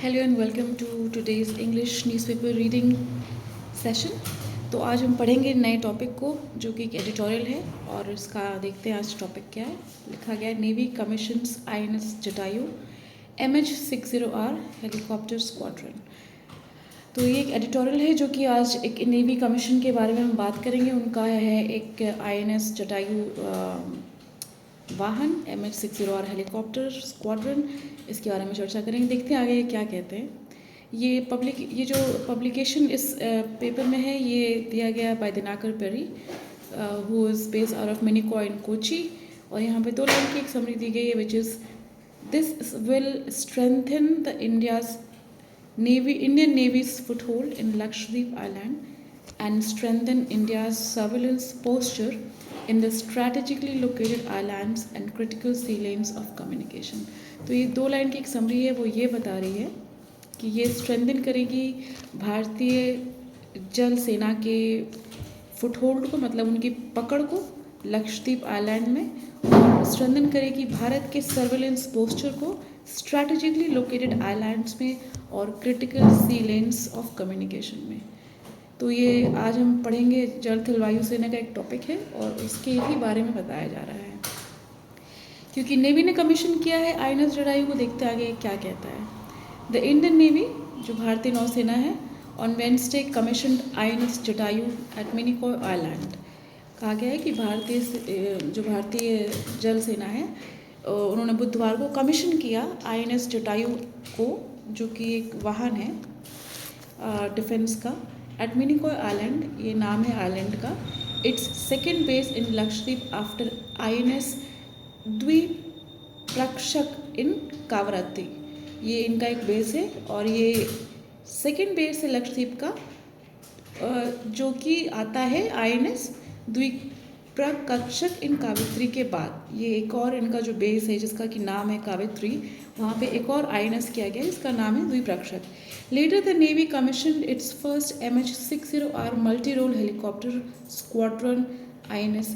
Hello and welcome to today's English newspaper reading session. तो आज हम पढ़ेंगे नए टॉपिक को जो कि एक एडिटोरियल है और इसका देखते हैं आज टॉपिक क्या है। लिखा गया है navy commissions INS Jatayu MH-60R helicopter squadron. तो ये एक एडिटोरियल है जो कि आज एक नेवी कमीशन के बारे में हम बात करेंगे। उनका है एक INS जटायु वाहन MH-60R हेलीकॉप्टर स्क्वाड्रन, इसके बारे में चर्चा करेंगे। देखते हैं आगे क्या कहते हैं। ये जो पब्लिकेशन इस पेपर में है ये दिया गया by Dinakar Peri who is based out of Minicoy in Kochi. और यहाँ पे 2 लाइन की एक समरी दी गई है which is this will strengthen the Indian Navy's foothold in Lakshadweep Island and strengthen India's surveillance posture in the strategically located islands and critical sea lanes of communication। तो ये 2 line की एक summary है, वो ये बता रही है कि ये स्ट्रेंथन करेगी भारतीय जल सेना के फुटहोल्ड को, मतलब उनकी पकड़ को लक्षद्वीप आइलैंड में, और स्ट्रेंथन करेगी भारत के सर्वेलेंस पोस्चर को स्ट्रैटेजिकली लोकेटेड आइलैंड्स में और critical sea lanes of communication में। तो ये आज हम पढ़ेंगे जल थल वायु सेना का एक टॉपिक है और उसके ही बारे में बताया जा रहा है। क्योंकि नेवी ने कमीशन किया है INS जटायु को, देखते आगे क्या कहता है। द इंडियन नेवी जो भारतीय नौसेना है on Wednesday commission INS Jatayu at Minicoy island. कहा गया है कि भारतीय जल सेना है उन्होंने बुधवार को कमीशन किया INS जटायु को, जो कि एक वाहन है डिफेंस का, एट मिनिकॉय आइलैंड, ये नाम है आइलैंड का। It's second base in Lakshadweep after INS द्विप्रक्षक इन कावरत्ती। ये इनका एक बेस है और ये सेकेंड बेस है लक्षद्वीप का, जो कि आता है INS द्विप्रक्षक इन कावित्री के बाद। ये एक और इनका जो बेस है जिसका कि नाम है कावित्री, वहाँ पे एक और INS किया गया, इसका नाम है द्विप्रक्षक। Later the navy commissioned its first MH-60R multi role helicopter squadron INS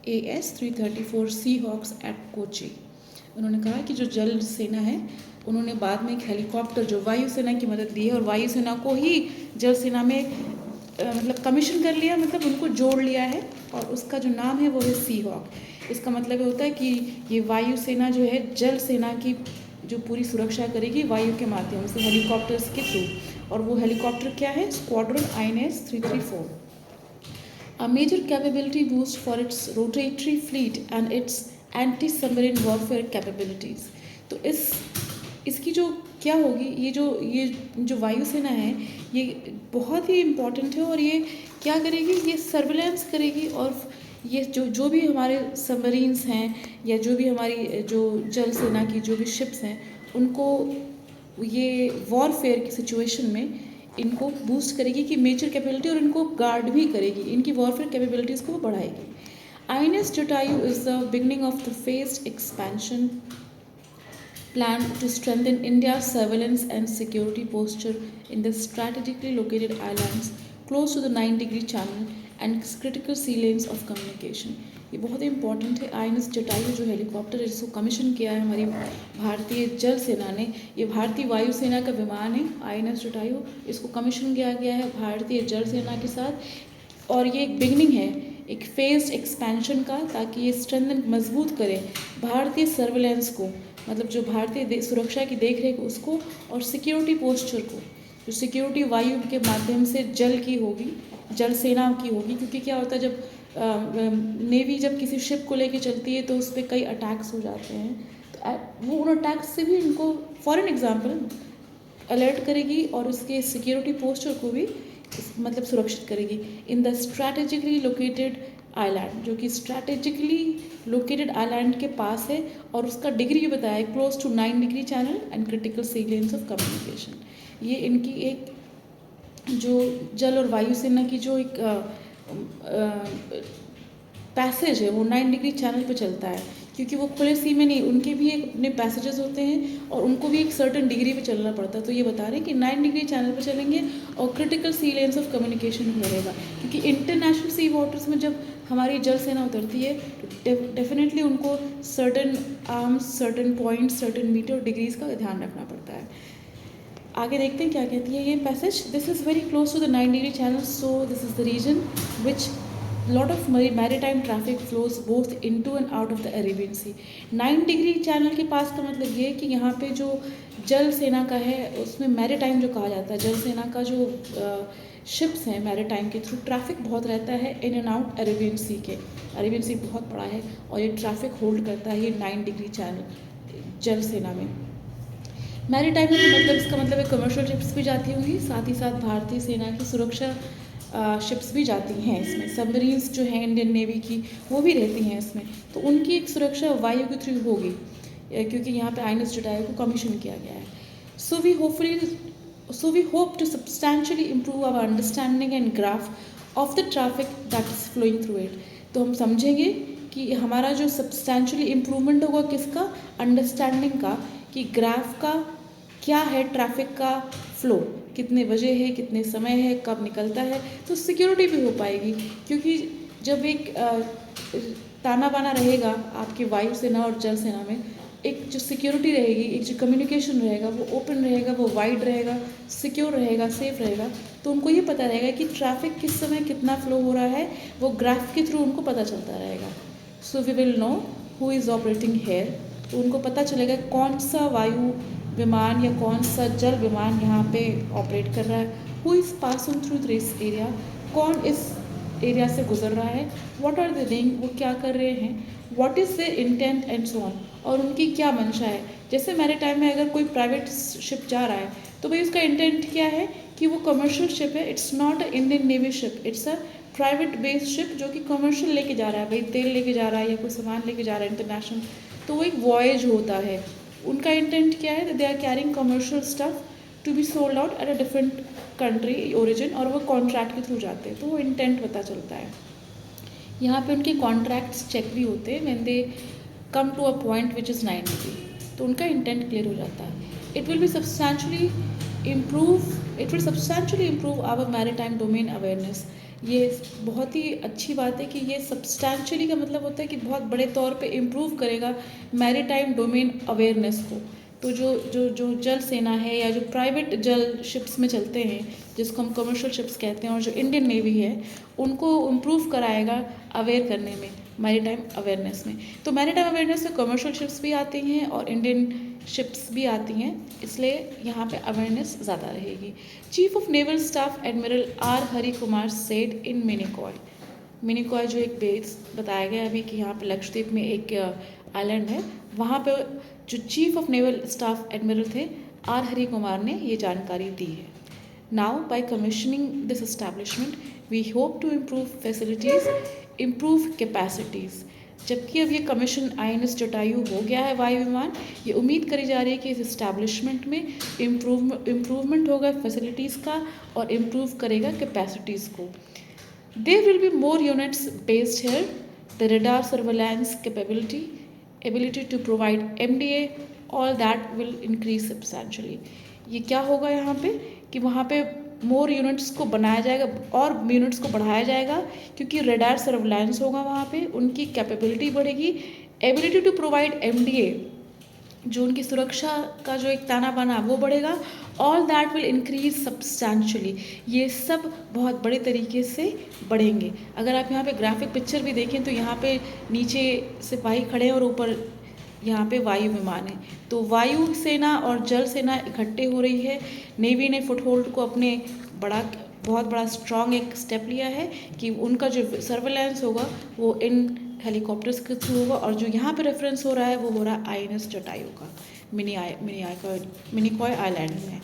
AS-334 sea hawks at Kochi. उन्होंने कहा कि जो जल सेना है उन्होंने बाद में एक हेलीकॉप्टर जो वायुसेना की मदद ली है और वायुसेना को ही जल सेना में मतलब कमीशन कर लिया, मतलब उनको जोड़ लिया है, और उसका जो नाम है वो है सी हॉक। इसका मतलब ये होता है कि ये वायुसेना जो है जल सेना की जो पूरी सुरक्षा करेगी वायु के माध्यम से हेलीकॉप्टर्स के थ्रू। और वो हेलीकॉप्टर क्या है? Squadron INS-334। A major capability boost for its rotatory fleet and its anti-submarine warfare capabilities। तो इसकी जो क्या होगी, ये जो वायुसेना है ये बहुत ही इम्पॉर्टेंट है और ये क्या करेगी, ये सर्विलेंस करेगी और ये जो भी हमारे सबमरीन्स हैं या जो भी हमारी जो जल सेना की जो भी शिप्स हैं उनको ये वॉरफेयर की सिचुएशन में इनको बूस्ट करेगी कि मेजर कैपेबिलिटी, और इनको गार्ड भी करेगी, इनकी वॉरफेयर कैपेबिलिटीज़ को वो बढ़ाएगी। INS Jatayu is the beginning of the phased expansion plan to strengthen India's surveillance and security posture in the strategically located islands close to the 9-degree channel and critical sea lanes of communication। ये बहुत ही important है। INS Jatayu जो helicopter है जिसको commission किया है हमारी भारतीय जल सेना ने, ये भारतीय वायुसेना का विमान है INS जटायु, इसको कमीशन किया गया है भारतीय जल सेना के साथ। और ये एक बिगनिंग है एक फेज्ड एक्सपेंशन का, ताकि ये स्ट्रेंथन मजबूत करे भारतीय सर्वेलेंस को, मतलब जो भारतीय सुरक्षा की देख रेख उसको, और सिक्योरिटी पोस्चर को, जो सिक्योरिटी वायु के माध्यम से जल की होगी, जल सेना की होगी। क्योंकि क्या होता है जब नेवी जब किसी शिप को लेके चलती है तो उस पर कई अटैक्स हो जाते हैं, तो वो उन अटैक्स से भी इनको फॉर एन एग्जाम्पल अलर्ट करेगी और उसके सिक्योरिटी पोस्चर को भी मतलब सुरक्षित करेगी। In the strategically located island, जो कि स्ट्रैटेजिकली लोकेटेड आइलैंड के पास है, और उसका डिग्री भी बताया है close to 9-degree channel and critical sea lanes of communication. ये इनकी एक जो जल और वायुसेना की जो एक पैसेज है वो 9-degree चैनल पे चलता है, क्योंकि वो खुले सी में नहीं, उनके भी एक अपने पैसेजेस होते हैं और उनको भी एक सर्टन डिग्री पे चलना पड़ता है। तो ये बता रहे हैं कि 9-degree चैनल पे चलेंगे और critical sea lanes of communication रहेगा, क्योंकि इंटरनेशनल सी वाटर्स में जब हमारी जल सेना उतरती है तो डेफिनेटली उनको certain arms, certain points, certain metre degrees का ध्यान रखना पड़ता है। आगे देखते हैं क्या कहती है ये passage. This is very close to the 9 degree channel, so this is the region which lot of maritime traffic flows both into and out of the Arabian sea. 9 degree channel के पास का मतलब ये है कि यहाँ पे जो जल सेना का है उसमें मैरीटाइम जो कहा जाता है, जल सेना का जो शिप्स हैं मैरीटाइम के थ्रू ट्रैफिक बहुत रहता है इन एंड आउट अरेबियन सी के. अरेबियन सी बहुत बड़ा है और ये ट्रैफिक होल्ड करता है ये 9 डिग्री चैनल जल सेना में. मैरीटाइम में मतलब इसका मतलब है कमर्शियल शिप्स भी जाती होंगी, साथ ही साथ भारतीय सेना की सुरक्षा शिप्स भी जाती हैं इसमें. सबमरीन्स जो हैं इंडियन नेवी की वो भी रहती हैं इसमें, तो उनकी एक सुरक्षा वायु के थ्रू होगी क्योंकि यहाँ पे आईएनएस जटायु को कमीशन किया गया है. So we hope to substantially improve our understanding and graph of the traffic that is flowing through it. तो हम समझेंगे कि हमारा जो सब्सटैंशली इम्प्रूवमेंट होगा किसका, अंडरस्टैंडिंग का, कि ग्राफ का क्या है, ट्रैफिक का फ्लो कितने बजे है, कितने समय है, कब निकलता है. तो सिक्योरिटी भी हो पाएगी क्योंकि जब एक ताना बाना रहेगा आपकी वायु सेना और जल सेना में, एक जो सिक्योरिटी रहेगी, एक जो कम्युनिकेशन रहेगा वो ओपन रहेगा, वो वाइड रहेगा, सिक्योर रहेगा, सेफ रहेगा, तो उनको ये पता रहेगा कि ट्रैफिक किस समय कितना फ्लो हो रहा है, वो ग्राफ के थ्रू उनको पता चलता रहेगा. So we will know who is operating here. तो उनको पता चलेगा कौन सा वायु विमान या कौन सा जल विमान यहाँ पे ऑपरेट कर रहा है. Who is passing through this area, कौन इस एरिया से गुजर रहा है, व्हाट आर दे डूइंग, वो क्या कर रहे हैं, what is their intent and so on, और उनकी क्या मंशा है. जैसे मैरीटाइम में अगर कोई प्राइवेट शिप जा रहा है तो भाई उसका इंटेंट क्या है कि वो कमर्शियल शिप है, it's not a Indian navy ship, it's a private based ship जो कि कमर्शियल लेके जा रहा है, भाई तेल लेके जा रहा है या कोई सामान लेके जा रहा है इंटरनेशनल, तो वो एक वॉयज होता है. उनका इंटेंट क्या है, they are carrying commercial stuff to be sold out at a different country origin, और वो कॉन्ट्रैक्ट के थ्रू जाते हैं, तो वो इंटेंट पता चलता है. यहाँ पे उनके कॉन्ट्रैक्ट्स चेक भी होते हैं when they come to a point which is 9 degree, तो उनका इंटेंट क्लियर हो जाता है. It will substantially improve our maritime domain awareness. ये बहुत ही अच्छी बात है कि ये सब्सटैंशली का मतलब होता है कि बहुत बड़े तौर पे इम्प्रूव करेगा मैरीटाइम डोमेन अवेयरनेस को. तो जो जल सेना है या जो प्राइवेट जल शिप्स में चलते हैं जिसको हम कमर्शियल शिप्स कहते हैं, और जो इंडियन नेवी है उनको इम्प्रूव कराएगा अवेयर करने में, मैरीटाइम अवेयरनेस में. तो मैरीटाइम अवेयरनेस में कमर्शियल शिप्स भी आती हैं और इंडियन शिप्स भी आती हैं, इसलिए यहाँ पे अवेयरनेस ज़्यादा रहेगी. Chief of naval staff admiral R Hari Kumar said in Minicoy. Minicoy जो एक बेस बताया गया अभी कि यहाँ पे लक्षद्वीप में एक आइलैंड है, वहाँ पे जो chief of naval staff admiral थे आर हरि कुमार ने ये जानकारी दी है. Now by commissioning this establishment we hope to improve facilities, improve capacities. जबकि अब ये कमीशन आईएनएस जटायु हो गया है वायु विमान, ये उम्मीद करी जा रही है कि इस इस्टेब्लिशमेंट में इम्प्रूवमेंट होगा फैसिलिटीज़ का और इम्प्रूव करेगा कैपेसिटीज़ को. There will be more units based here, the radar surveillance capability, ability to provide MDA, all that will increase substantially. ये क्या होगा यहाँ पे कि वहाँ पे मोर यूनिट्स को बनाया जाएगा और यूनिट्स को बढ़ाया जाएगा क्योंकि रेडार सर्वेलेंस होगा वहाँ पे, उनकी कैपेबिलिटी बढ़ेगी. एबिलिटी टू प्रोवाइड MDA, जो उनकी सुरक्षा का जो एक ताना बाना वो बढ़ेगा. All that will increase substantially, ये सब बहुत बड़े तरीके से बढ़ेंगे. अगर आप यहाँ पे ग्राफिक पिक्चर भी देखें तो यहाँ पे नीचे सिपाही खड़े हैं और ऊपर यहाँ पे वायु विमान है. तो वायु सेना और जल सेना इकट्ठे हो रही है. नेवी ने फुटहोल्ड को अपने बहुत बड़ा स्ट्रॉन्ग एक स्टेप लिया है कि उनका जो सर्वेलेंस होगा वो इन हेलीकॉप्टर्स के थ्रू होगा, और जो यहाँ पे रेफरेंस हो रहा है वो हो रहा है आईएनएस जटायु का मिनिकॉय आइलैंड में.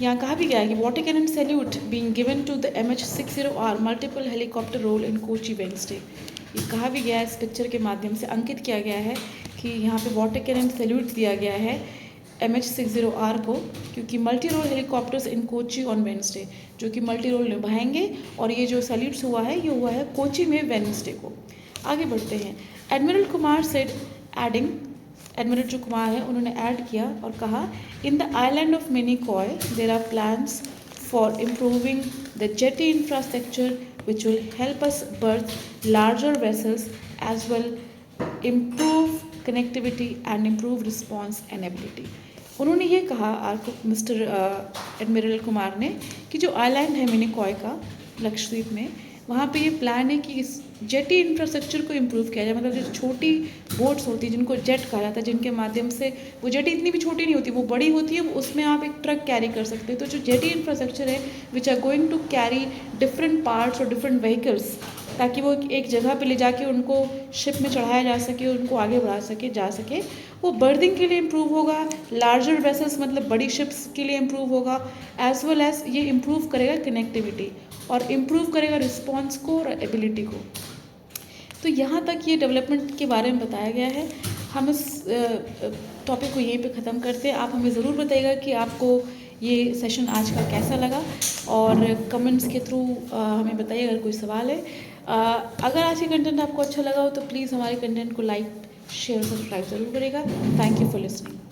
यहाँ कहा भी गया है कि water cannon salute being given to the MH60R multiple helicopter role in Kochi Wednesday. ये कहा भी गया है, इस पिक्चर के माध्यम से अंकित किया गया है कि यहाँ पे वाटर कैनन सैल्यूट दिया गया है MH60R को, क्योंकि multi role helicopters in Kochi on Wednesday, जो कि मल्टी रोल निभाएंगे, और ये जो सैल्यूट्स हुआ है ये हुआ है कोची में वेडनेसडे को. आगे बढ़ते हैं. Admiral Kumar said adding, admiral जो कुमार है उन्होंने ऐड किया और कहा, in the island of Minicoy there are plans for improving the jetty infrastructure which will help us berth larger vessels as well, improve connectivity and improve response and ability. उन्होंने ये कहा mister admiral Kumar ने कि जो island है मिनिकॉय का लक्षद्वीप में, वहाँ पे ये प्लान है कि इस जेटी इंफ्रास्ट्रक्चर को इम्प्रूव किया जाए। मतलब जो छोटी बोट्स होती हैं जिनको जेट कहा जाता है, जिनके माध्यम से वो जेटी इतनी भी छोटी नहीं होती, वो बड़ी होती है, उसमें आप एक ट्रक कैरी कर सकते हैं। तो जो जेटी इंफ्रास्ट्रक्चर है which are going to carry different parts और डिफरेंट व्हीकल्स, ताकि वो एक जगह पे ले जाके उनको शिप में चढ़ाया जा सके, उनको आगे बढ़ा सके जा सके, वो बर्दिंग के लिए इम्प्रूव होगा। लार्जर वेसल्स मतलब बड़ी शिप्स के लिए इम्प्रूव होगा, एज वेल एज ये इम्प्रूव करेगा कनेक्टिविटी और इम्प्रूव करेगा रिस्पॉन्स को और एबिलिटी को। तो यहाँ तक ये डेवलपमेंट के बारे में बताया गया है। हम इस टॉपिक को यहीं पे ख़त्म करते हैं। आप हमें ज़रूर बताइएगा कि आपको ये सेशन आज का कैसा लगा, और कमेंट्स के थ्रू हमें बताइए अगर कोई सवाल है। अगर आज के कंटेंट आपको अच्छा लगा हो तो प्लीज़ हमारे कंटेंट को लाइक, शेयर, सब्सक्राइब ज़रूर करेगा। Thank you for listening.